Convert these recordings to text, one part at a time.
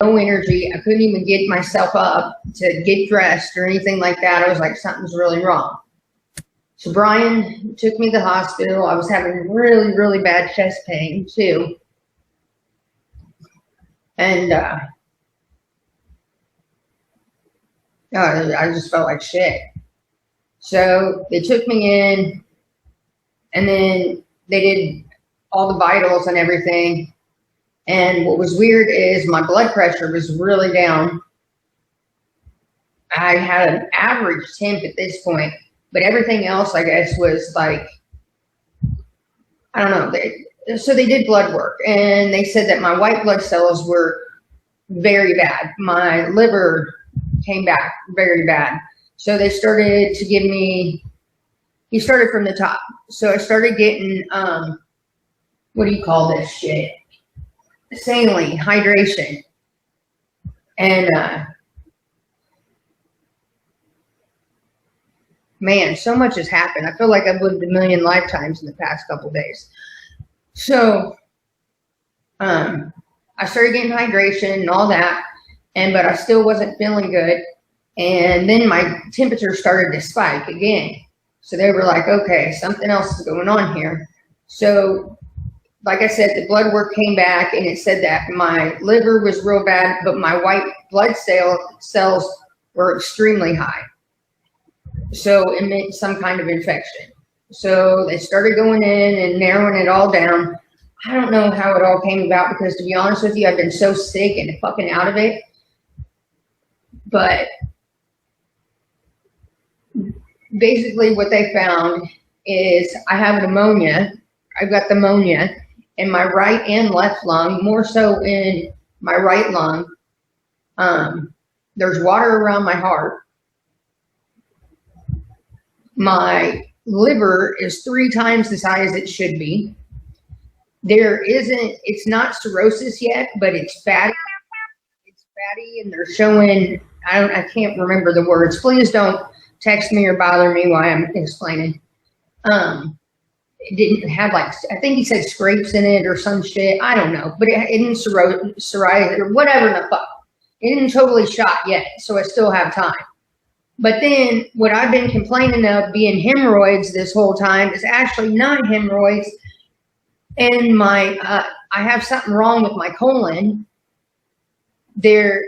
no energy. I couldn't even get myself up to get dressed or anything like that. I was like, something's really wrong. So Brian took me to the hospital. I was having really, really bad chest pain too. And I just felt like shit. So they took me in, and then they did all the vitals and everything. And what was weird is my blood pressure was really down. I had an average temp at this point, but everything else, I guess, was like, I don't know. So they did blood work, and they said that my white blood cells were very bad. My liver came back very bad. So they started to give me, he started from the top. So I started getting, what do you call this shit? Saline, hydration. And, man, so much has happened. I feel like I've lived a million lifetimes in the past couple days. So, I started getting hydration and all that, but I still wasn't feeling good. And then my temperature started to spike again. So they were like, okay, something else is going on here. So, like I said, the blood work came back, and it said that my liver was real bad, but my white blood cells were extremely high. So it meant some kind of infection. So they started going in and narrowing it all down. I don't know how it all came about, because to be honest with you, I've been so sick and fucking out of it. But basically what they found is I have pneumonia. I've got pneumonia in my right and left lung, more so in my right lung. There's water around my heart. My liver is 3 times the size it should be. It's not cirrhosis yet, but it's fatty. It's fatty, and they're showing, I can't remember the words. Please don't text me or bother me while I'm explaining. It didn't have, like, I think he said scrapes in it or some shit. I don't know, but it didn't psoriasis or whatever the fuck. It didn't totally shot yet, so I still have time. But then what I've been complaining of being hemorrhoids this whole time is actually not hemorrhoids. And I have something wrong with my colon. There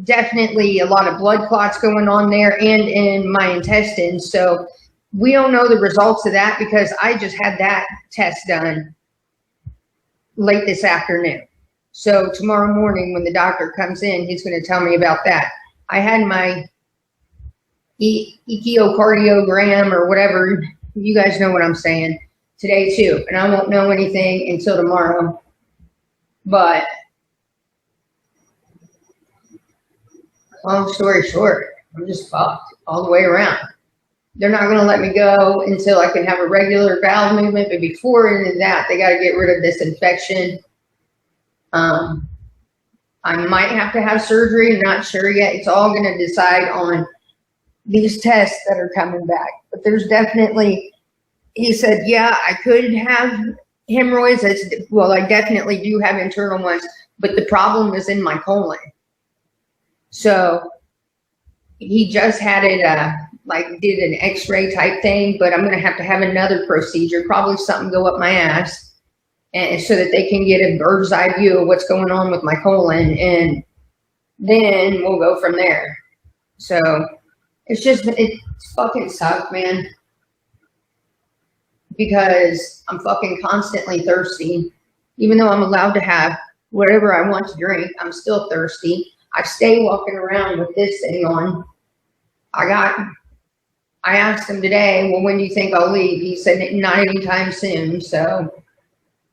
definitely a lot of blood clots going on there and in my intestines. So we don't know the results of that, because I just had that test done late this afternoon. So tomorrow morning when the doctor comes in, he's going to tell me about that. I had my echocardiogram or whatever, you guys know what I'm saying, today too, and I won't know anything until tomorrow. But long story short, I'm just fucked all the way around. They're not going to let me go until I can have a regular bowel movement, but before any of that, they got to get rid of this infection. I might have to have surgery, not sure yet. It's all going to decide on these tests that are coming back. But there's definitely, he said, yeah, I could have hemorrhoids. Well, I definitely do have internal ones, but the problem is in my colon. So he just had it, did an x-ray type thing, but I'm going to have another procedure, probably something go up my ass, and so that they can get a bird's eye view of what's going on with my colon, and then we'll go from there. So it fucking sucks, man, because I'm fucking constantly thirsty. Even though I'm allowed to have whatever I want to drink, I'm still thirsty. I stay walking around with this thing on. I asked him today, well, when do you think I'll leave? He said not anytime soon, so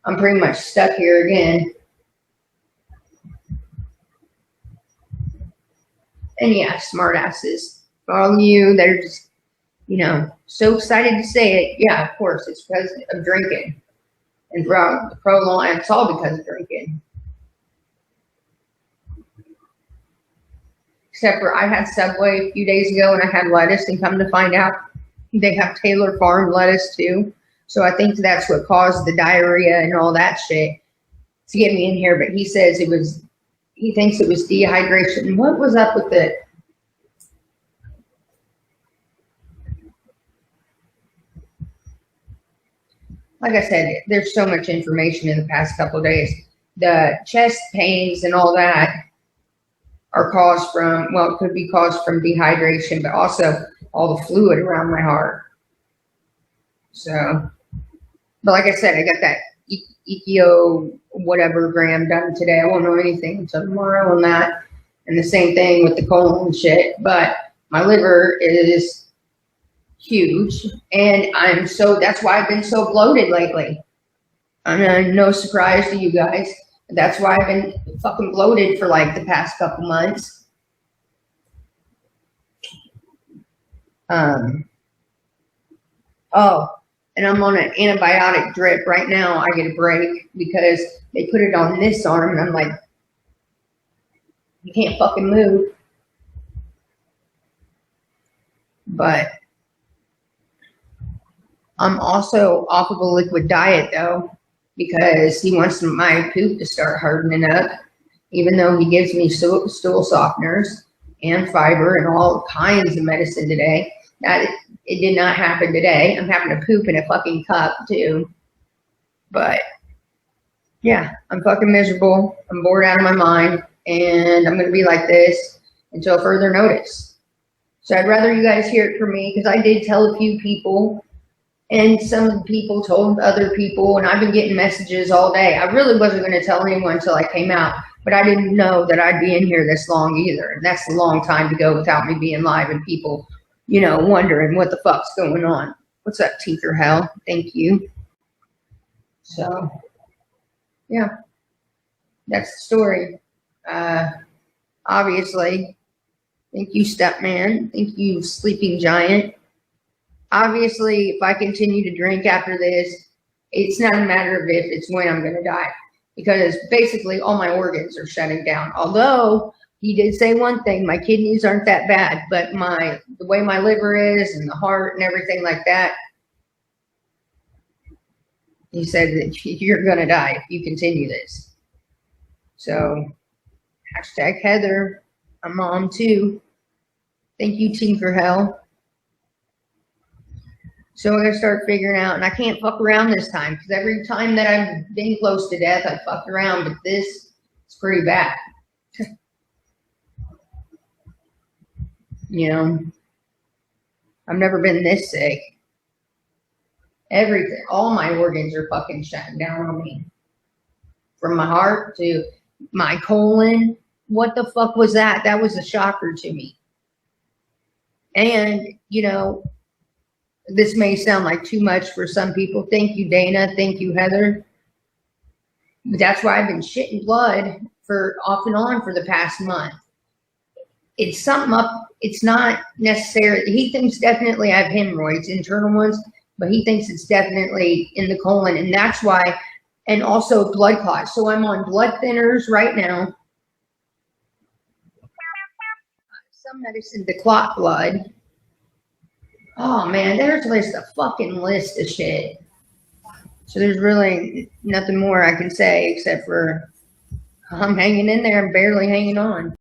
I'm pretty much stuck here again. And yeah, smart asses. For all of you that are just, so excited to say it, yeah, of course, it's because of drinking. And throughout the prolonged, it's all because of drinking. Except for I had Subway a few days ago and I had lettuce, and come to find out they have Taylor Farm lettuce too. So I think that's what caused the diarrhea and all that shit to get me in here. But he says it was he thinks it was dehydration. What was up with it? Like I said, there's so much information in the past couple of days. The chest pains and all that are caused from, well, it could be caused from dehydration, but also all the fluid around my heart. So, but like I said, I got that echo whatever gram done today. I won't know anything until tomorrow on that. And the same thing with the colon and shit. But my liver is huge, and that's why I've been so bloated lately. I mean, no surprise to you guys. That's why I've been fucking bloated for like the past couple months. Oh, and I'm on an antibiotic drip right now. I get a break because they put it on this arm, and I'm like, you can't fucking move. But I'm also off of a liquid diet though, because he wants my poop to start hardening up, even though he gives me stool softeners and fiber and all kinds of medicine today. It did not happen today. I'm having to poop in a fucking cup too. But yeah, I'm fucking miserable. I'm bored out of my mind, and I'm going to be like this until further notice. So I'd rather you guys hear it from me, because I did tell a few people, and some people told other people, and I've been getting messages all day. I really wasn't going to tell anyone until I came out, but I didn't know that I'd be in here this long either. And that's a long time to go without me being live and people, wondering what the fuck's going on. What's up, Tinker Hell? Thank you. So, yeah, that's the story. Obviously, thank you, Stepman. Thank you, Sleeping Giant. Obviously, if I continue to drink after this, it's not a matter of if, it's when I'm going to die. Because basically all my organs are shutting down. Although he did say one thing, my kidneys aren't that bad, but the way my liver is and the heart and everything like that, he said that you're going to die if you continue this. So, hashtag Heather, I'm mom too. Thank you, Tinker Hell. So I'm going to start figuring out, and I can't fuck around this time, because every time that I've been close to death, I fucked around, but this is pretty bad. I've never been this sick. Everything, all my organs are fucking shutting down on me. From my heart to my colon. What the fuck was that? That was a shocker to me. And, this may sound like too much for some people. Thank you, Dana. Thank you, Heather. But that's why I've been shitting blood for off and on for the past month. It's something up. It's not necessarily. He thinks definitely I have hemorrhoids, internal ones, but he thinks it's definitely in the colon, and that's why. And also blood clots. So I'm on blood thinners right now. Some medicine to clot blood. Oh man, there's a fucking list of shit. So there's really nothing more I can say except for I'm hanging in there. I'm barely hanging on.